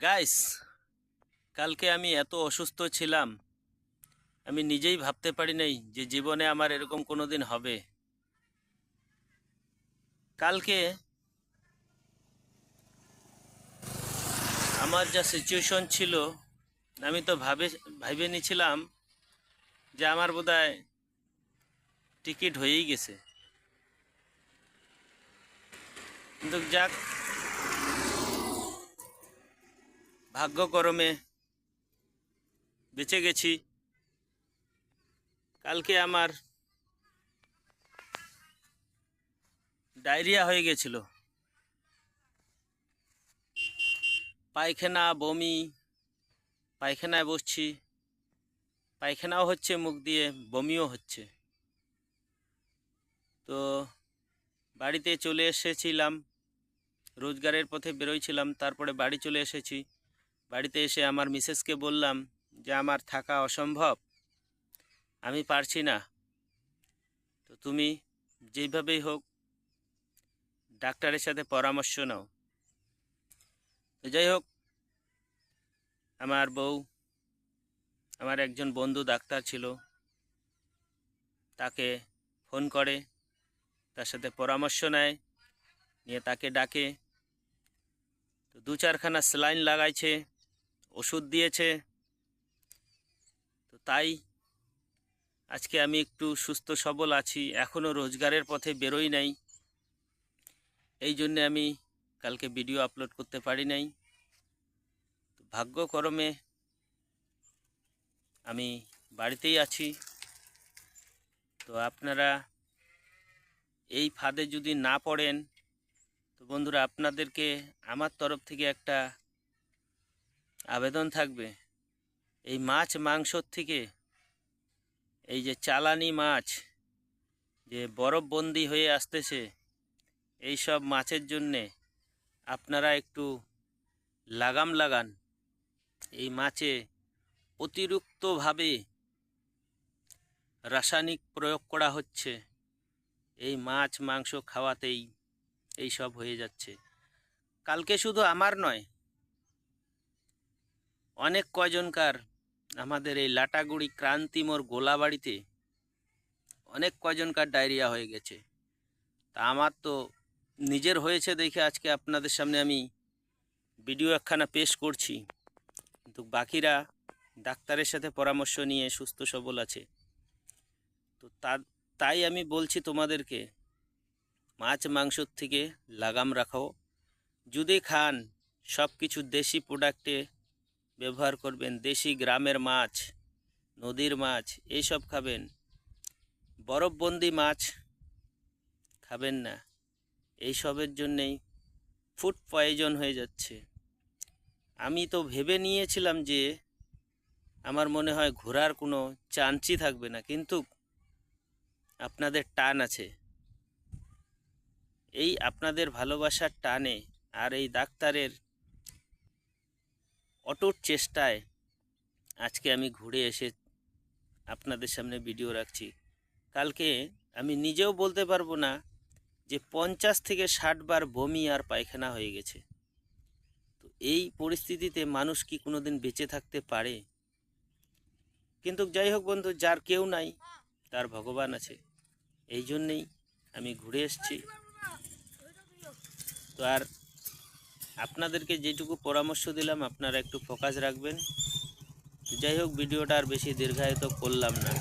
Guys, কালকে আমি এত অসুস্থ ছিলাম, আমি নিজেই ভাবতে পারি নাই যে জীবনে আমার এরকম কোনো দিন হবে। কালকে আমার যা সিচুয়েশন ছিল, আমি তো ভাবে নিয়েছিলাম যে আমার বোধহয় টিকিট হয়েই গেছে। কিন্তু যাক, ভাগ্যক্রমে বেঁচে গেছি। কালকে আমার ডায়রিয়া হয়ে গেছিল, পায়খানা বমি, পায়খানায় বসছি, পায়খানাও হচ্ছে মুখ দিয়ে, বমিও হচ্ছে। তো বাড়িতে চলে এসেছিলাম, রোজগারের পথে বেরোইছিলাম, তারপরে বাড়ি চলে এসেছি। বাড়িতে এসে আমার মিসেসকে বললাম যে আমার থাকা অসম্ভব, আমি পারছি না, তো তুমি যেইভাবেই হোক ডাক্তারের সাথে পরামর্শ নাও। তো যাই হোক, আমার বউ, আমার একজন বন্ধু ডাক্তার ছিল, তাকে ফোন করে, তার সাথে পরামর্শ নেয়, নিয়ে তাকে ডাকে। তো 2-4খানা স্যালাইন লাগাইছে, ওষুধ দিয়েছে। তো তাই আজকে আমি একটু সুস্থ সবল আছি, এখনও রোজগারের পথে বেরোই নাই। এই জন্যে আমি কালকে ভিডিও আপলোড করতে পারি নাই। তো ভাগ্যক্রমে আমি বাড়িতেই আছি। তো আপনারা এই ফাঁদে যদি না পড়েন, তো বন্ধুরা আপনাদেরকে আমার তরফ থেকে একটা আবেদন থাকবে, এই মাছ মাংসর থেকে, এই যে চালানি মাছ যে বরফবন্দি হয়ে আসতেছে, এই সব মাছের জন্যে আপনারা একটু লাগাম লাগান। এই মাছে অতিরিক্তভাবে রাসায়নিক প্রয়োগ করা হচ্ছে, এই মাছ মাংস খাওয়াতেই এই সব হয়ে যাচ্ছে। কালকে শুধু আমার নয়, অনেক কয়জনকার, আমাদের এই লাটাগুড়ি ক্রান্তিমোড় গোলাবাড়িতে অনেক কয়জনকার ডায়রিয়া হয়ে গেছে। তা আমার তো নিজের হয়েছে দেখে আজকে আপনাদের সামনে আমি ভিডিও একখানা পেশ করছি, কিন্তু বাকিরা ডাক্তারের সাথে পরামর্শ নিয়ে সুস্থ সবল আছে। তো তাই আমি বলছি তোমাদেরকে, মাছ মাংসর থেকে লাগাম রাখো। যদি খান, সব কিছু দেশি প্রোডাক্টে ব্যবহার করবেন, দেশি গ্রামের মাছ, নদীর মাছ এইসব খাবেন। বরফবন্দি মাছ খাবেন না, এইসবের জন্যেই ফুড পয়জন হয়ে যাচ্ছে। আমি তো ভেবে নিয়েছিলাম যে আমার মনে হয় ঘোরার কোনো চান্সই থাকবে না, কিন্তু আপনাদের টান আছে, এই আপনাদের ভালোবাসার টানে আর এই ডাক্তারের অটুট চেষ্টায় আজকে আমি ঘুরে এসে আপনাদের সামনে ভিডিও রাখছি। কালকে আমি নিজেও বলতে পারবো না যে 50 থেকে 60 বার বমি আর পায়খানা হয়ে গেছে। তো এই পরিস্থিতিতে মানুষ কি কোনোদিন বেঁচে থাকতে পারে? কিন্তু যাই হোক বন্ধু, যার কেউ নাই তার ভগবান আছে, এই জন্যেই আমি ঘুরে এসেছি। তো আর আপনাদেরকে যেটুকু পরামর্শ দিলাম আপনারা একটু ফোকাস রাখবেন। যাই হোক, ভিডিওটা আর বেশি দীর্ঘায়িত করলাম না।